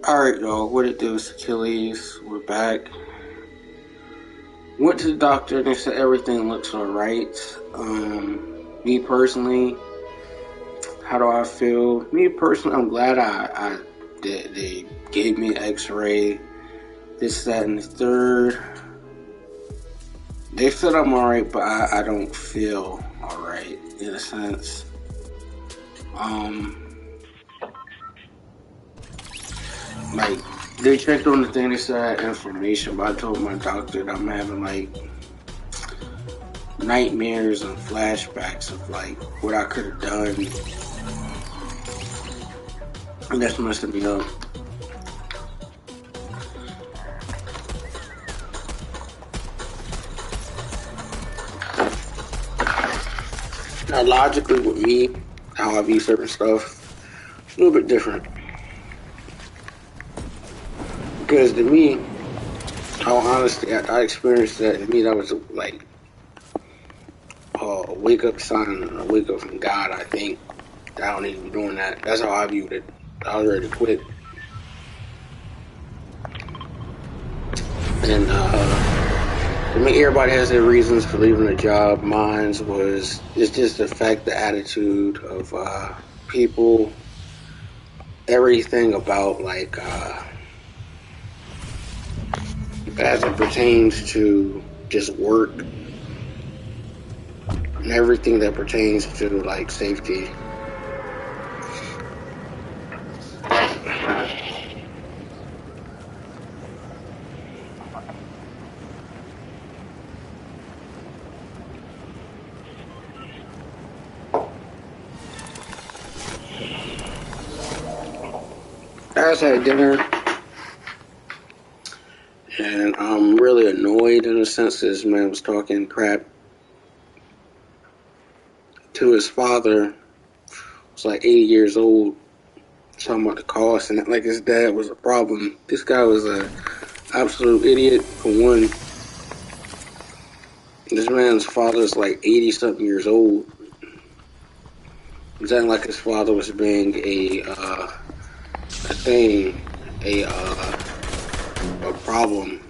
Alright, y'all, what it do is Achilles. We're back. Went to the doctor and they said everything looks alright. Me personally, how do I feel? Me personally, I'm glad they gave me an x-ray, this, that, and the third. They said I'm alright, but I don't feel alright, in a sense. Like, they checked on the thing, they said I had inflammation, but I told my doctor that I'm having, like, nightmares and flashbacks of, like, what I could have done. And that's messing me up. Now, logically, with me, how I view certain stuff, a little bit different. Because to me, how honestly, I experienced that. To me, that was like a wake up sign, a wake up from God. I think that I don't need to be doing that. That's how I viewed it. I was ready to quit. And I mean, everybody has their reasons for leaving a job. Mine's was it's just the fact, the attitude of people, everything about like as it pertains to just work and everything that pertains to like safety. I just had dinner, and I'm really annoyed in a sense that this man was talking crap to his father. Was like 80 years old, talking about the cost, and like his dad was a problem. This guy was a absolute idiot for one. This man's father is like 80 something years old. It's acting like his father was being a problem.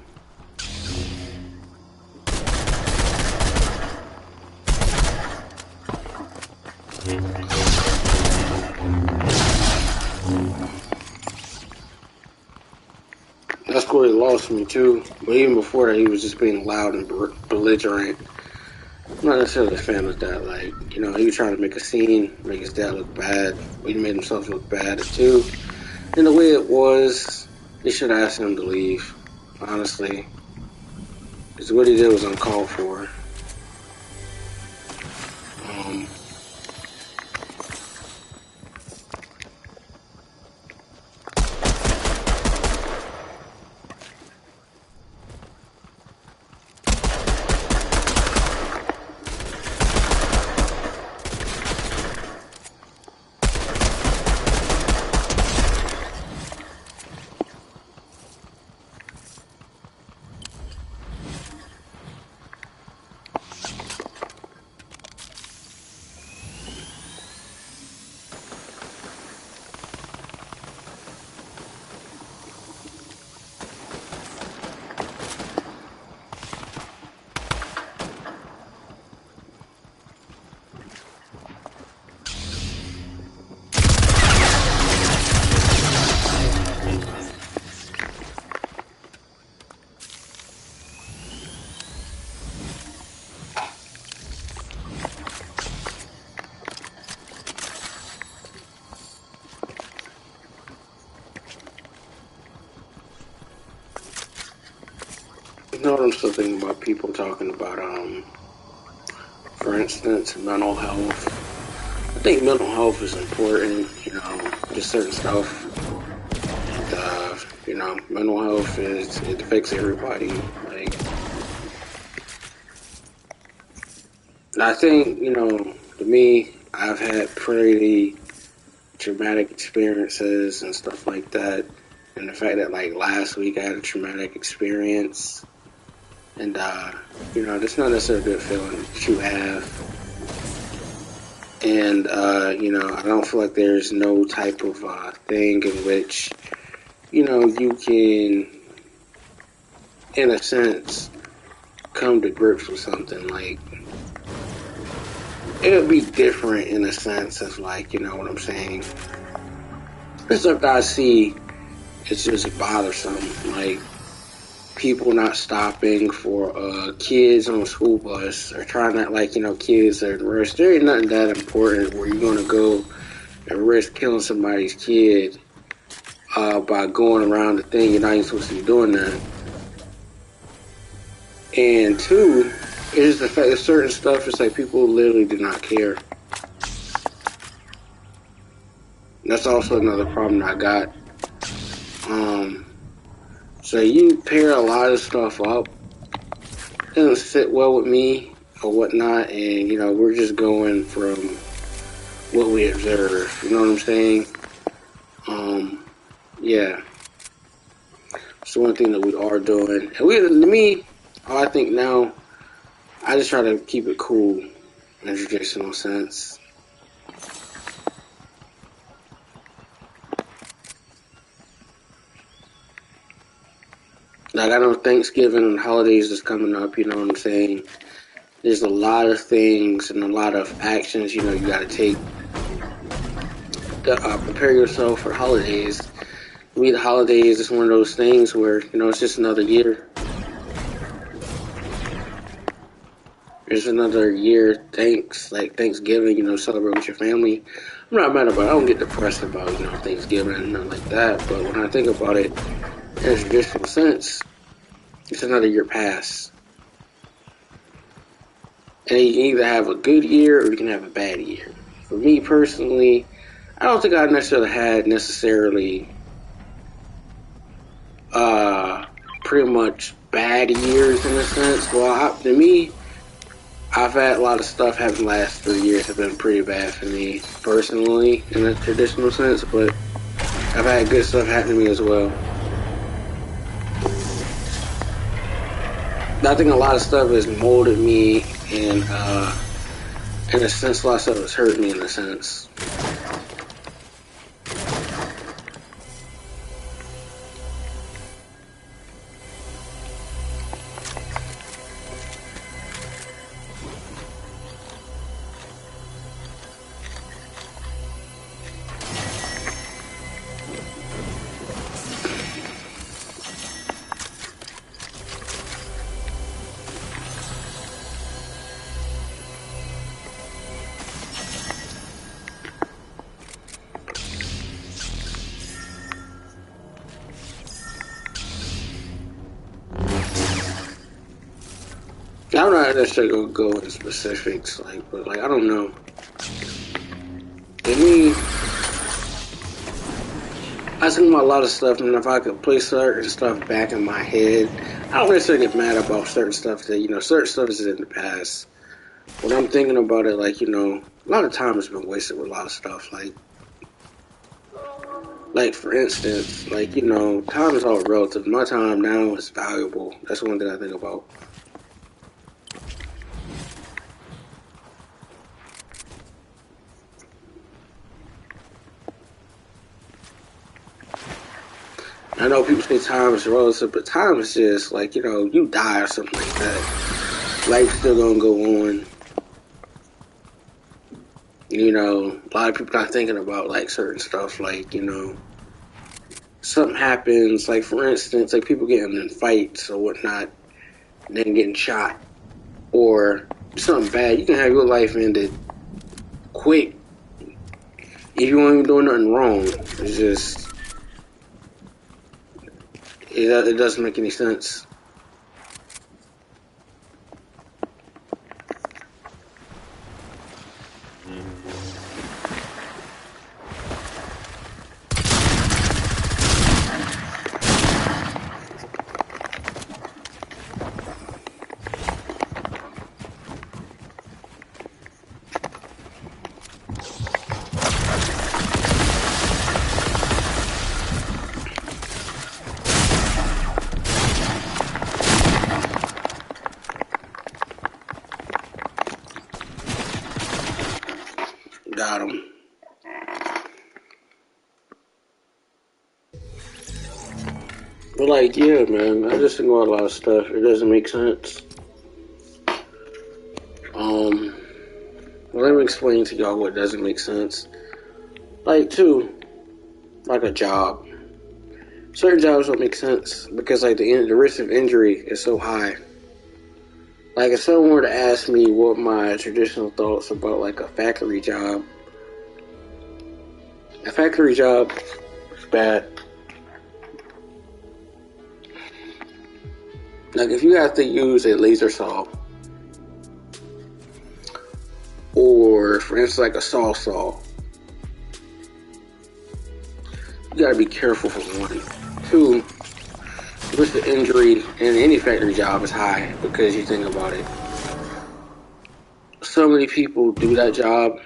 That's where he lost me too. But even before that, he was just being loud and belligerent. I'm not necessarily a fan of that. Like, you know, he was trying to make a scene, make his dad look bad, but he made himself look bad too. And the way it was, they should have asked him to leave, honestly. Because what he did was uncalled for. You know what I'm still thinking about? People talking about, for instance, mental health. I think mental health is important, you know, just certain stuff. And, you know, mental health it affects everybody. Like, I think, you know, to me, I've had pretty traumatic experiences and stuff like that. And the fact that, like, last week I had a traumatic experience. And, you know, that's not necessarily a good feeling that you have. And, you know, I don't feel like there's no type of thing in which you can, in a sense, come to grips with something. Like, it would be different in a sense of, like, you know what I'm saying? The stuff that I see is just bothersome. Like, people not stopping for kids on a school bus, or trying to, like, kids are at risk. There ain't nothing that important where you're going to go and risk killing somebody's kid by going around the thing. You're not even supposed to be doing that. And two, is the fact that certain stuff is like people literally do not care. That's also another problem that I got. So you pair a lot of stuff up, it doesn't sit well with me or whatnot, and we're just going from what we observe. You know what I'm saying? Yeah. So one thing that we are doing, and I think now, I just try to keep it cool in a traditional sense. Like, I know Thanksgiving and holidays is coming up, you know what I'm saying? There's a lot of things and a lot of actions, you gotta take to prepare yourself for holidays. To me, the holidays is one of those things where, it's just another year. There's another year, Thanksgiving, celebrate with your family. I'm not mad about it. I don't get depressed about, Thanksgiving and nothing like that. But when I think about it, in a traditional sense, it's another year past. And you can either have a good year or you can have a bad year. For me personally, I don't think I had pretty much bad years in a sense. Well, to me, I've had a lot of stuff happen the last 3 years have been pretty bad for me personally in a traditional sense, but I've had good stuff happen to me as well. I think a lot of stuff has molded me, and in a sense, a lot of stuff has hurt me in a sense. I'm not necessarily gonna go into specifics, but I don't know. To me, I think about a lot of stuff, and if I could play certain stuff back in my head, I don't necessarily get mad about certain stuff that, certain stuff is in the past. When I'm thinking about it, a lot of time has been wasted with a lot of stuff, like for instance, time is all relative. My time now is valuable. That's one thing I think about. I know people say time is relative, but time is just you die or something like that. Life's still gonna go on. A lot of people not thinking about certain stuff, something happens, for instance, people getting in fights or whatnot, and then getting shot, or something bad. You can have your life ended quick if you weren't even doing nothing wrong. It's just, it doesn't make any sense. But like, yeah, man, I just think about a lot of stuff. It doesn't make sense. Well, let me explain to y'all what doesn't make sense. Like, like a job. Certain jobs don't make sense because, like, the risk of injury is so high. Like, if someone were to ask me what my traditional thoughts about, like, a factory job is bad. Like, if you have to use a laser saw, or, for instance, like a saw, you gotta be careful for one. Two, the risk of injury in any factory job is high because you think about it. So many people do that job.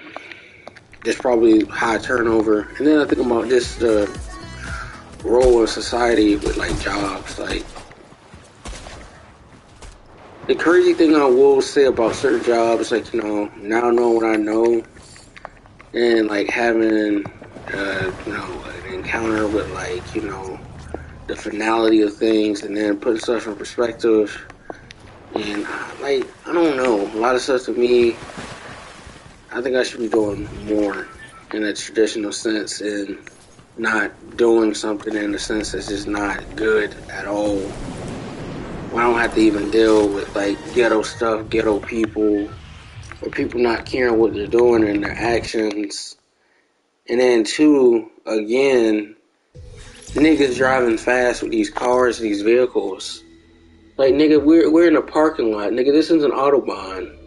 There's probably high turnover. And then I think about just the role in society with like jobs. Like, the crazy thing I will say about certain jobs, like, you know, now knowing what I know, and like having, you know, an encounter with, like, you know, the finality of things, and then putting stuff in perspective. And like, I don't know, a lot of stuff to me, I think I should be doing more in a traditional sense and not doing something in a sense that's just not good at all. I don't have to even deal with like ghetto stuff, ghetto people, or people not caring what they're doing and their actions. And then two, again, niggas driving fast with these cars, these vehicles. Like, nigga, we're in a parking lot. Nigga, this isn't an Autobahn.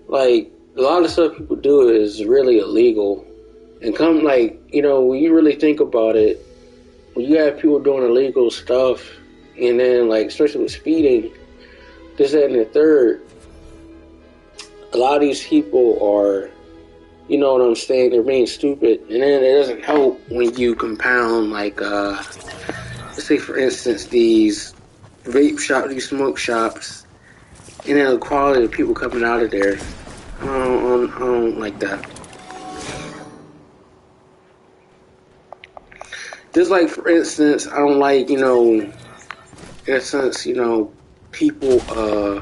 Like, a lot of stuff people do is really illegal. And come, like, you know, when you really think about it, when you have people doing illegal stuff, and then, like, especially with speeding, this, that, and the third, a lot of these people are, you know what I'm saying, they're being stupid. And then it doesn't help when you compound, like, let's say, for instance, these vape shops, these smoke shops, and then the quality of people coming out of there. I don't like that. Just like, for instance, I don't like, you know, in a sense, you know, people, I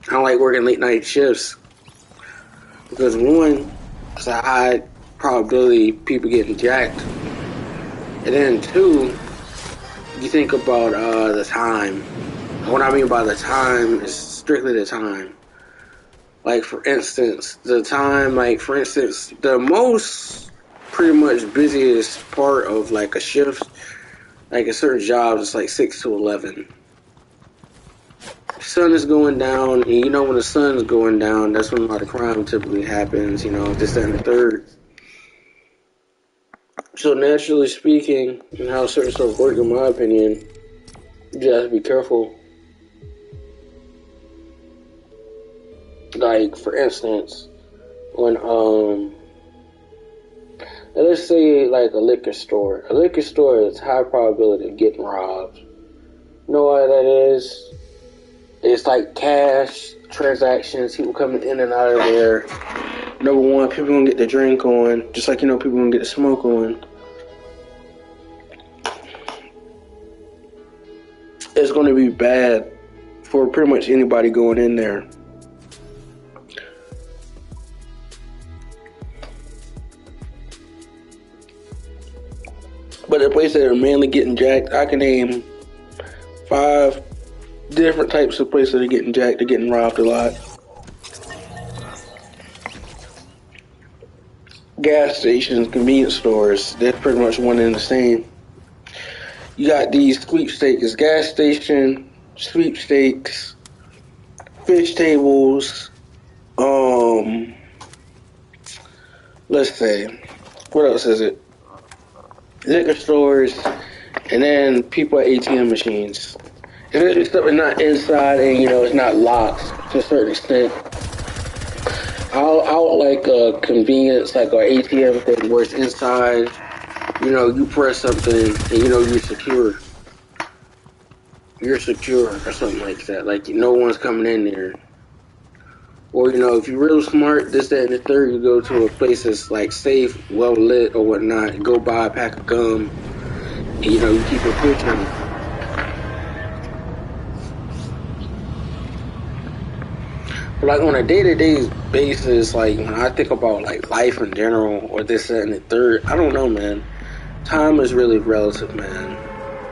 don't like working late night shifts. Because one, it's a high probability people getting jacked. And then two, you think about the time. What I mean by the time is strictly the time. Like, for instance, the time, like, for instance, the most pretty much busiest part of like a shift, like a certain job, is like 6 to 11. Sun is going down, and you know when the sun is going down, that's when a lot of crime typically happens, you know, this, that, and the third. So naturally speaking, and how certain stuff work, in my opinion, you just have to be careful. Like, for instance, when, let's say, like, a liquor store. A liquor store is high probability of getting robbed. You know why that is? It's like cash transactions, people coming in and out of there. Number one, people gonna get the drink on, just like, you know, people gonna get the smoke on. It's gonna be bad for pretty much anybody going in there. But the places that are mainly getting jacked, I can name 5 different types of places that are getting jacked, they're getting robbed a lot. Gas stations, convenience stores, they're pretty much one and the same. You got these sweepstakes, gas station, sweepstakes, fish tables, let's say, what else is it? Liquor stores, and then people at ATM machines. If it's something not inside and, you know, it's not locked to a certain extent, I'll like a convenience, like an ATM thing where it's inside, you know, you press something and, you know, you're secure. You're secure or something like that. Like, no one's coming in there. Or, you know, if you're real smart, this, that, and the third, you go to a place that's like safe, well lit, or whatnot, and go buy a pack of gum, and, you know, you keep it pushing. But like on a day-to-day basis, like when I think about like life in general, or this, that, and the third, I don't know, man. Time is really relative, man.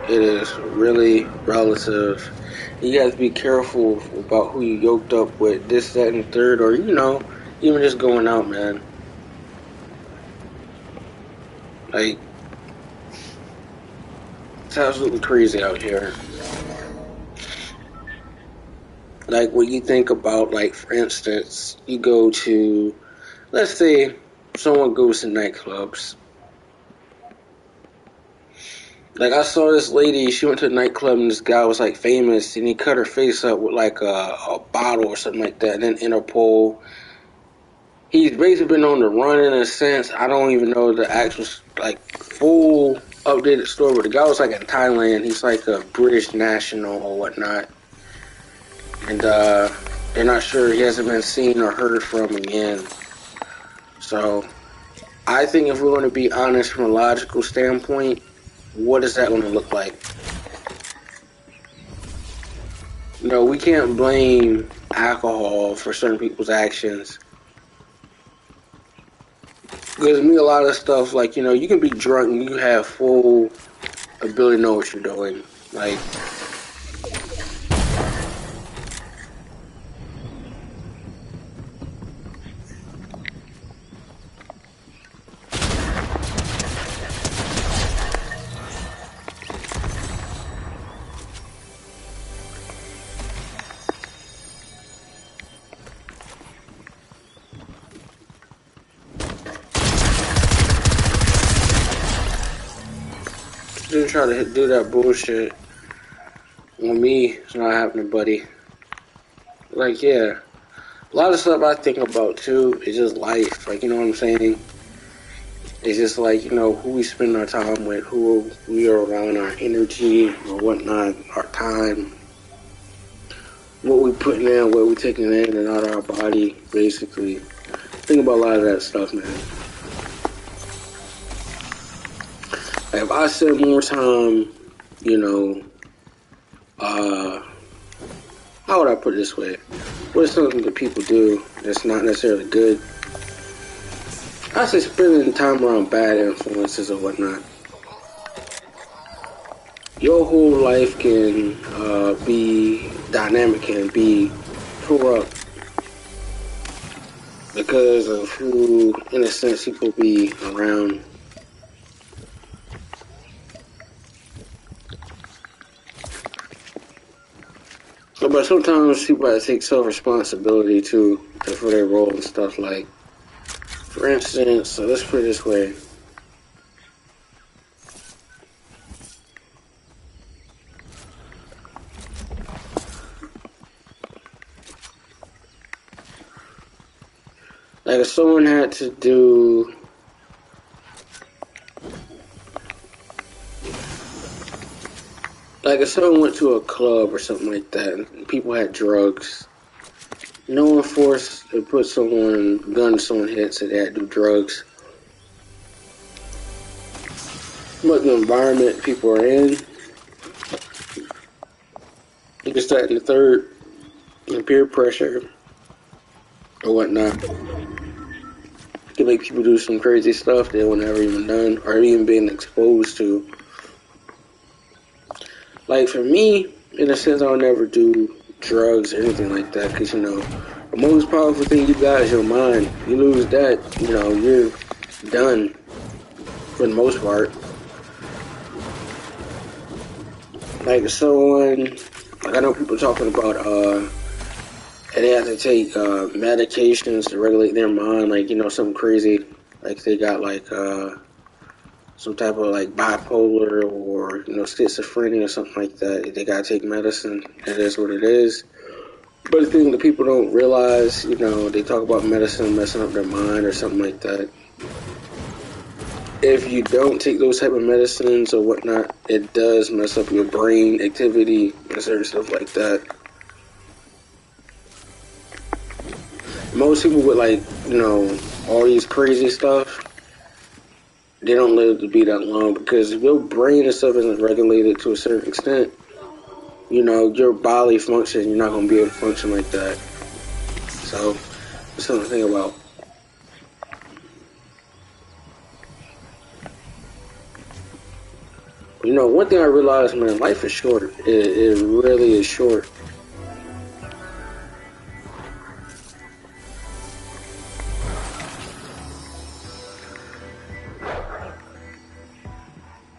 It is really relative. You have to be careful about who you yoked up with, this, that, and the third, or, you know, even just going out, man. Like, it's absolutely crazy out here. Like, when you think about, like, for instance, you go to, let's say, someone goes to nightclubs. Like, I saw this lady, she went to a nightclub and this guy was, like, famous, and he cut her face up with, like, a bottle or something like that, and then Interpol. He's basically been on the run in a sense. I don't even know the actual, like, full updated story, but the guy was, like, in Thailand. He's, like, a British national or whatnot. And, they're not sure. He hasn't been seen or heard from again. So, I think if we're going to be honest from a logical standpoint, what is that going to look like? You know, we can't blame alcohol for certain people's actions. Because me, a lot of stuff, like, you know, you can be drunk and you have full ability to know what you're doing. Like, dude try to do that bullshit on me, it's not happening, buddy. Like, yeah. A lot of stuff I think about, too, is just life. Like, you know what I'm saying? It's just like, you know, who we spend our time with, who we are around, our energy or whatnot, our time, what we putting in, what we taking in and out of our body, basically. Think about a lot of that stuff, man. Like, if I spend more time, you know, how would I put it this way? What is something that people do that's not necessarily good? I say spending time around bad influences or whatnot. Your whole life can be dynamic, can be tore up because of who, in a sense, people be around. But sometimes people have to take self-responsibility too for their role and stuff. Like, for instance, so let's put it this way. Like, if someone had to do, like, if someone went to a club or something like that and people had drugs, no one forced to put someone, gun to someone's head so they had to do drugs. But the environment people are in, you can start in the third, and peer pressure or whatnot, can make people do some crazy stuff they were never even done or even been exposed to. Like, for me, in a sense, I'll never do drugs or anything like that, because, you know, the most powerful thing you got is your mind. You lose that, you know, you're done for the most part. Like, someone, like, I know people talking about, they have to take medications to regulate their mind, like, you know, something crazy, like they got, like, some type of, like, bipolar or, you know, schizophrenia or something like that. They gotta take medicine. It is what it is. But the thing that people don't realize, you know, they talk about medicine messing up their mind or something like that. If you don't take those type of medicines or whatnot, it does mess up your brain activity and certain stuff like that. most people with like, all these crazy stuff, they don't live to be that long because if your brain and stuff isn't regulated to a certain extent, your bodily function, you're not going to be able to function like that. So, that's something to think about. One thing I realized, man, life is short. It really is short.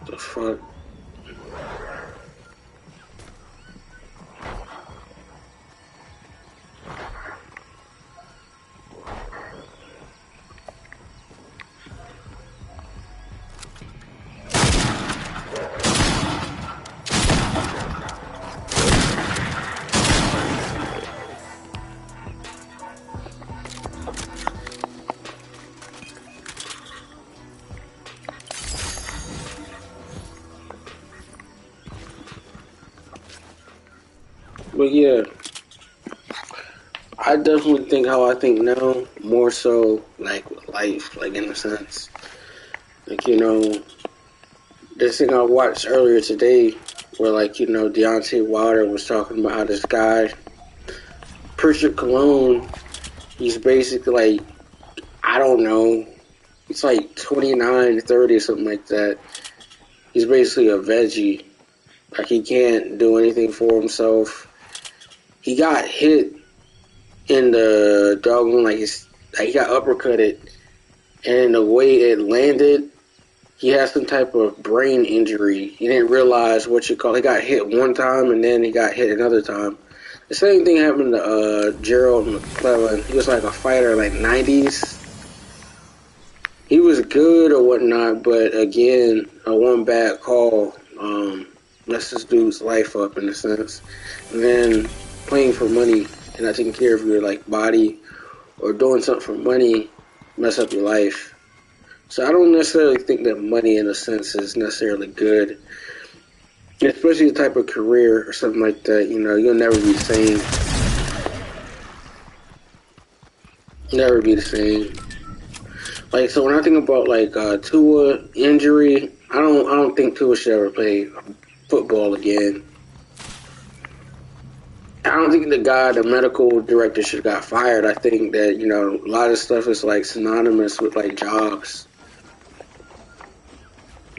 The fuck? But yeah, I definitely think how I think now, more so like with life, like in a sense. Like, this thing I watched earlier today where like, Deontay Wilder was talking about how this guy, Pritchard Cologne, he's basically like, I don't know, it's like 29, 30 or something like that. He's basically a veggie. Like he can't do anything for himself. He got hit in the doggone, like he got uppercutted, and the way it landed, he had some type of brain injury. He didn't realize he got hit one time and then he got hit another time. The same thing happened to Gerald McClellan. He was like a fighter in like 90s. He was good or whatnot, but again, a one bad call messed this dude's life up in a sense. And then playing for money and not taking care of your like body or doing something for money mess up your life. So I don't necessarily think that money in a sense is necessarily good. Especially the type of career or something like that, you'll never be the same. Never be the same. Like, so when I think about like Tua injury, I don't think Tua should ever play football again. I don't think the medical director should have got fired. I think that, a lot of stuff is like synonymous with like jobs.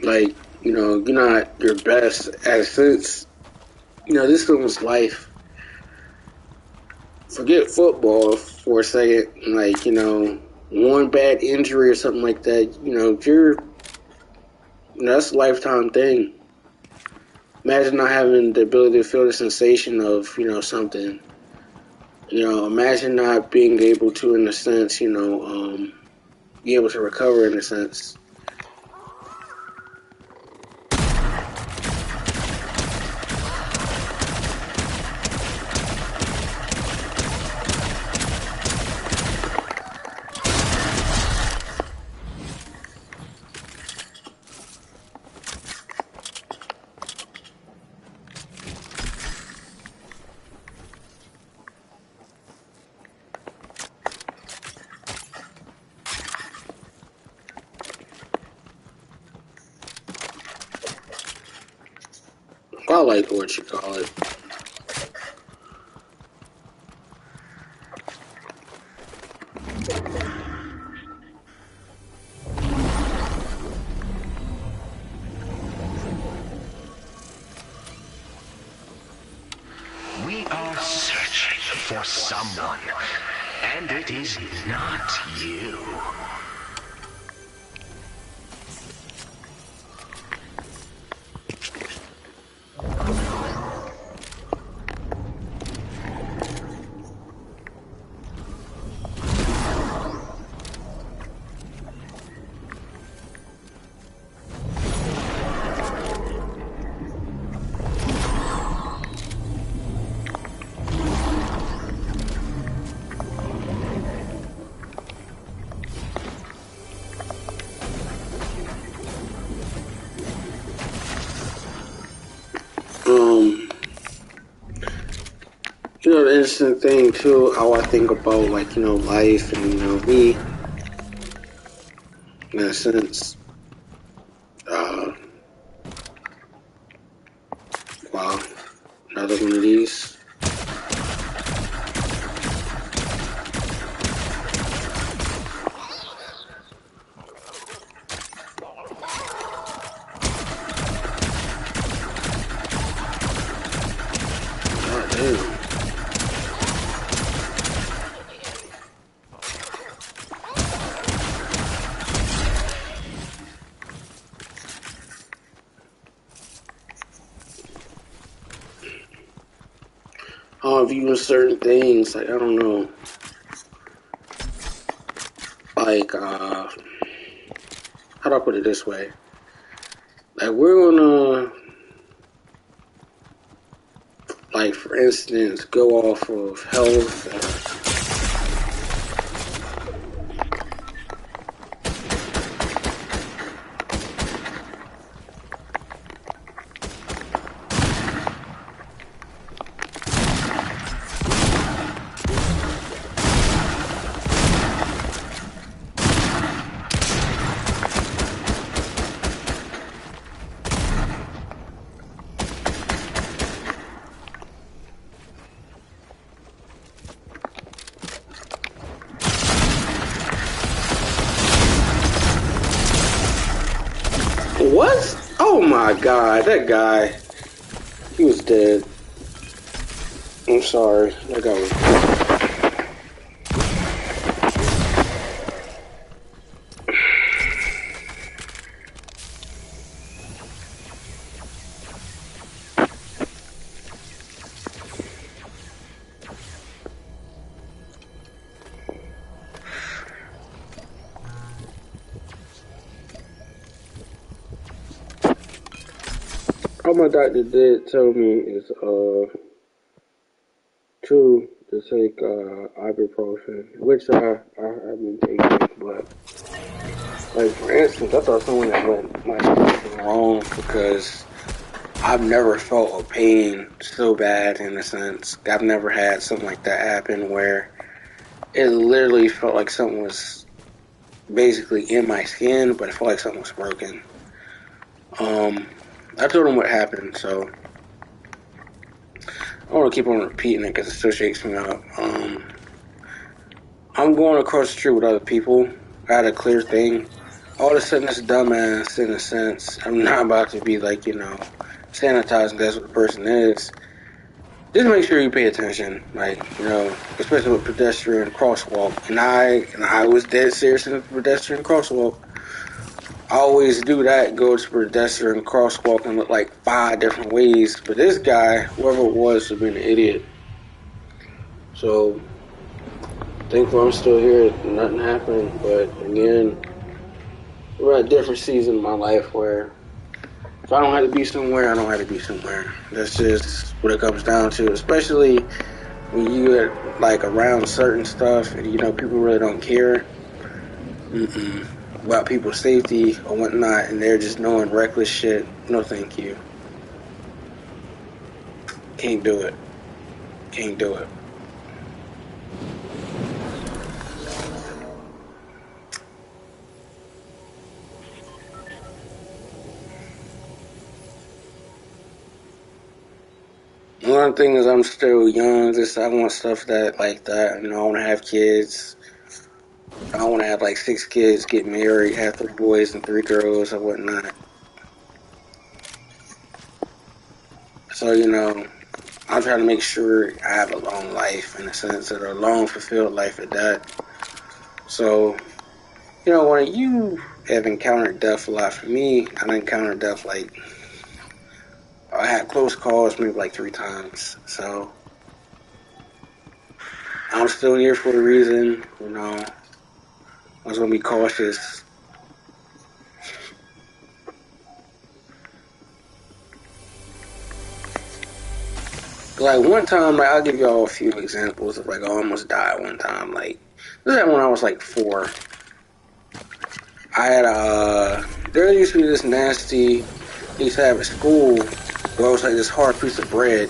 Like, you're not your best at a sense. This one's life. Forget football for a second. Like, one bad injury or something like that, that's a lifetime thing. Imagine not having the ability to feel the sensation of, something. Imagine not being able to, in a sense, be able to recover in a sense. I like what you call it. We are searching for someone, and it is not you. You know, the interesting thing too, how I think about like, you know, life and, you know, me, in a sense, uh, wow, another one of these. God damn. How I view certain things, like, I don't know, like, how do I put it this way? Like, we're gonna, like, for instance, go off of health. What? Oh my god, that guy, he was dead. I'm sorry, that guy was dead. All my doctor did tell me is to take ibuprofen, which I have been taking, but like for instance, I thought someone that went might do something wrong because I've never felt a pain so bad in a sense. I've never had something like that happen where it literally felt like something was basically in my skin, but it felt like something was broken. I told him what happened, so I want to keep on repeating it because it still shakes me up. I'm going across the street with other people. I had a clear thing. All of a sudden, this dumbass, in a sense, I'm not about to be like, you know, sanitizing. That's what the person is. Just make sure you pay attention, like, you know, especially with pedestrian crosswalk. And I was dead serious in the pedestrian crosswalk. I always do that, go to pedestrian crosswalk and look like 5 different ways. But this guy, whoever it was being an idiot. So, thankful I'm still here. Nothing happened. But again, we're at a different season in my life where if I don't have to be somewhere, I don't have to be somewhere. That's just what it comes down to. Especially when you get like around certain stuff and you know people really don't care about people's safety or whatnot, and they're just doing reckless shit. No, thank you. Can't do it. Can't do it. One thing is I'm still young. Just I want stuff that like that. You know, I want to have kids. I want to have like 6 kids, get married, have 3 boys and 3 girls or whatnot. So you know, I'm trying to make sure I have a long life in a sense, or a long fulfilled life at that. So you know, when you have encountered death a lot, for me, I encountered death like I had close calls maybe like 3 times. So I'm still here for a reason. You know, I was gonna be cautious. Like one time, like I'll give y'all a few examples of like I almost died one time. Like this happened when I was like 4. I had there used to be this nasty. He used to have at school where it was like this hard piece of bread,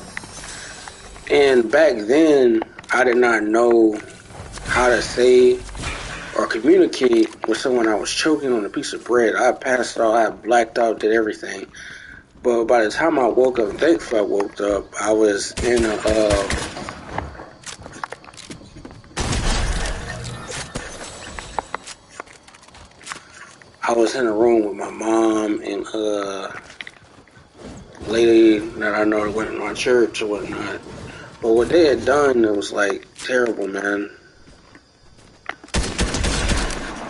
And back then, I did not know how to say or communicate with someone I was choking on a piece of bread. I passed out, I blacked out, did everything. But by the time I woke up, thankfully I woke up, I was in a room with my mom and lady that I know that went to my church or whatnot. But what they had done, it was like terrible, man.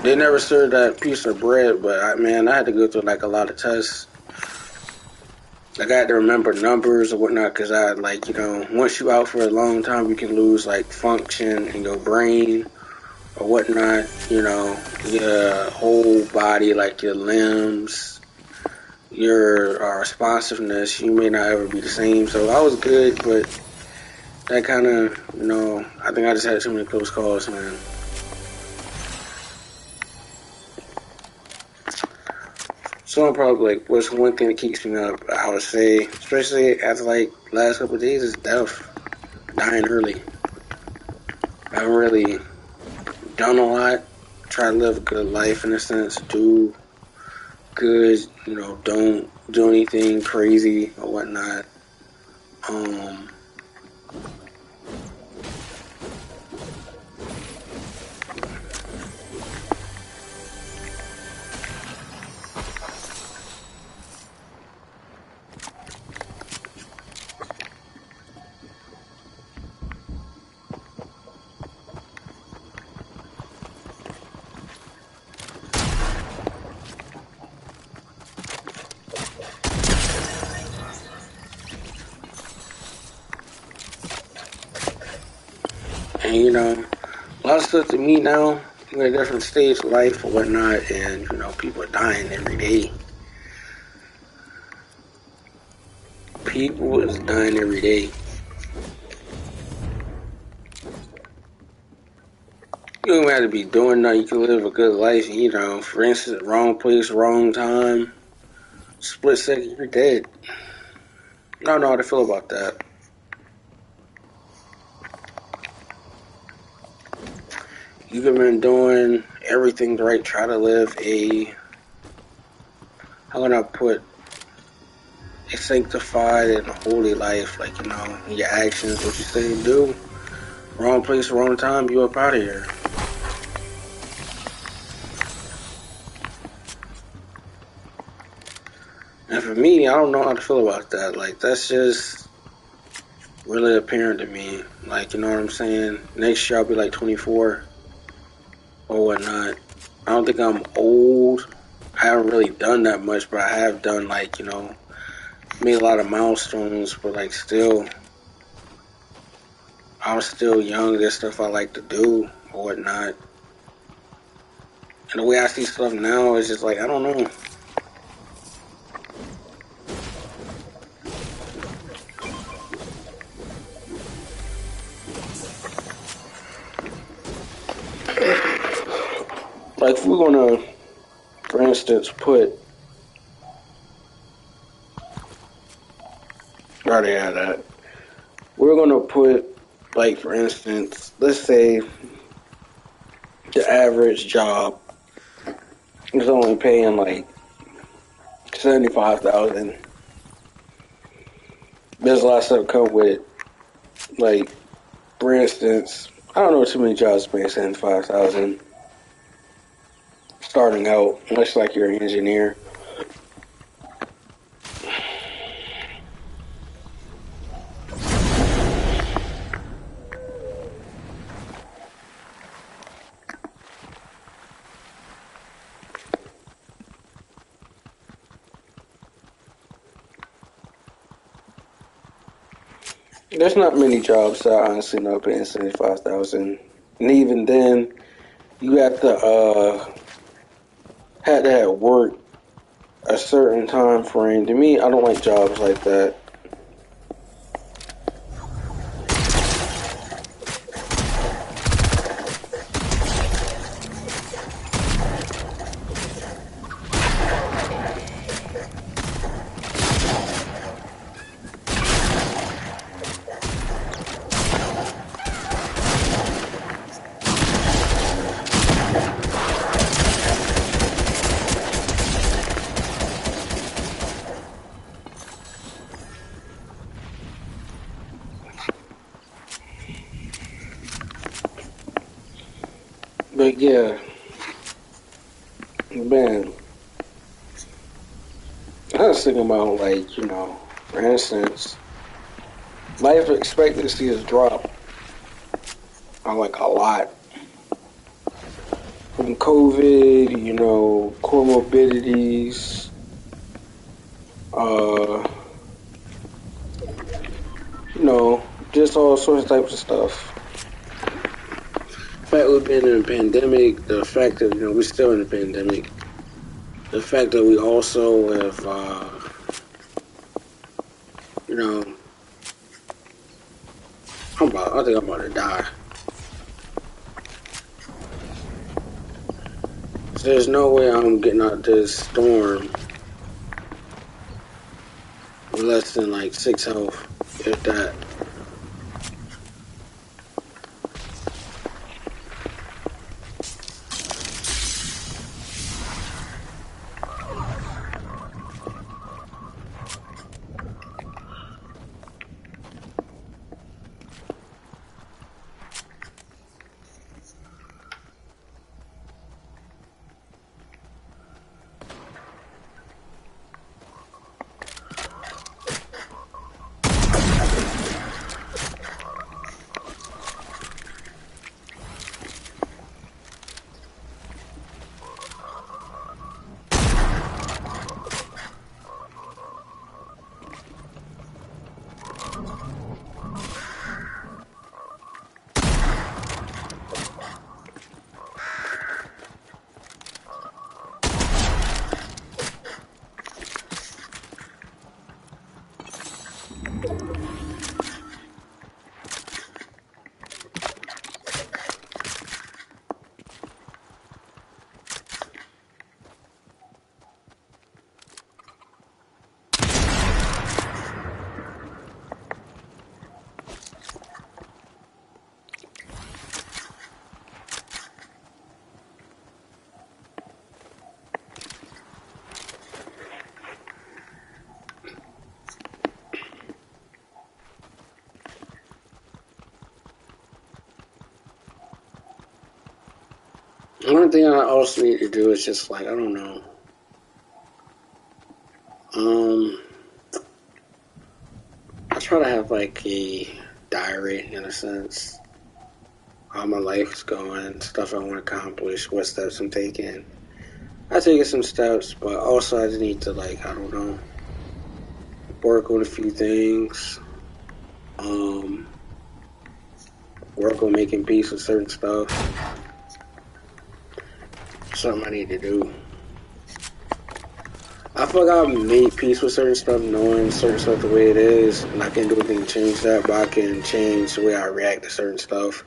They never served that piece of bread, but I had to go through like a lot of tests. Like I had to remember numbers or whatnot, because once you out for a long time, you can lose like function in your brain or whatnot. Your whole body, like your limbs, your responsiveness, you may not ever be the same. So I was good, but that kind of, I think I just had too many close calls, man. So I'm probably like, what's one thing that keeps me up? I would say, especially after like last couple of days, is death, dying early. I haven't really done a lot. Try to live a good life in a sense. Do good, don't do anything crazy or whatnot. And a lot of stuff to me now, we're in a different stage of life or whatnot, and people are dying every day. People is dying every day. You don't have to be doing nothing. You can live a good life. For instance, wrong place, wrong time, split second, you're dead. I don't know how to feel about that. You've been doing everything right. Try to live how can I put, a sanctified and holy life. Like, your actions, what you say and do. Wrong place, wrong time, you up out of here. And for me, I don't know how to feel about that. Like, that's just really apparent to me. Like, you know what I'm saying? Next year I'll be like 24 or whatnot. I don't think I'm old. I haven't really done that much, but I have done made a lot of milestones, but like still, I'm still young. There's stuff I like to do or whatnot. And the way I see stuff now is just like, I don't know. Like, if we're gonna, for instance, we're gonna put, like, for instance, let's say the average job is only paying like 75,000. There's a lot of stuff come with it. Like, for instance, I don't know too many jobs paying 75,000 starting out, much like you're an engineer. There's not many jobs that I honestly know paying 75,000, and even then, you have to had to have work a certain time frame. To me, I don't like jobs like that. like, yeah, man, I was thinking about, like, you know, for instance, life expectancy has dropped like a lot from COVID, you know, comorbidities, uh, you know, just all sorts of types of stuff. The fact we've been in a pandemic, the fact that, you know, we're still in a pandemic, the fact that we also have, you know, I think I'm about to die. So there's no way I'm getting out this storm with less than like 6 health, if that. One thing I also need to do is just like, I don't know. I try to have like a diary in a sense. How my life's going, stuff I want to accomplish, what steps I'm taking. I take some steps, but also I just need to like, I don't know, work on a few things. Work on making peace with certain stuff. Something I need to do. I feel like I've made peace with certain stuff, knowing certain stuff the way it is, and I can't do anything to change that, but I can change the way I react to certain stuff.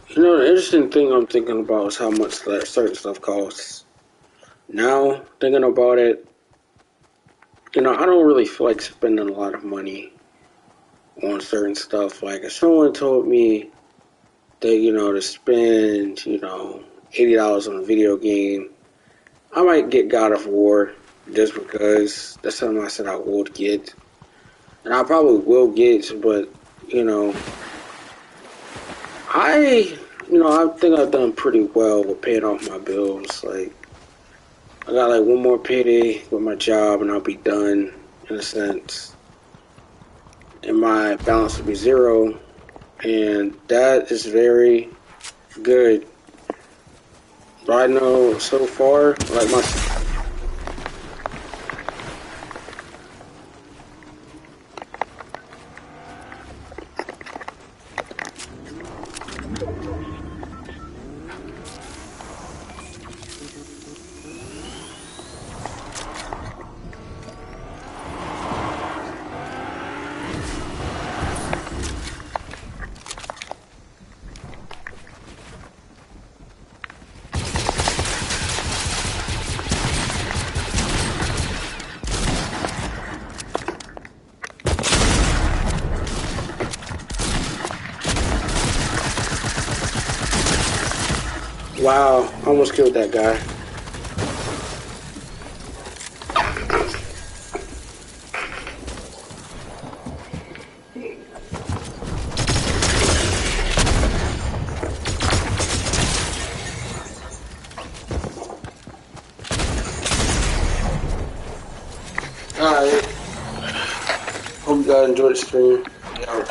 You know, the interesting thing I'm thinking about is how much that certain stuff costs. Now, thinking about it, you know, I don't really feel like spending a lot of money on certain stuff. Like, if someone told me that, you know, to spend, you know, $80 on a video game, I might get God of War just because that's something I said I would get. And I probably will get, but, you know, I think I've done pretty well with paying off my bills. Like, I got like one more payday with my job, and I'll be done in a sense. And my balance will be 0, and that is very good. But I know so far, like my. Wow, I almost killed that guy. Alright. Hope you guys enjoyed the stream. Yeah,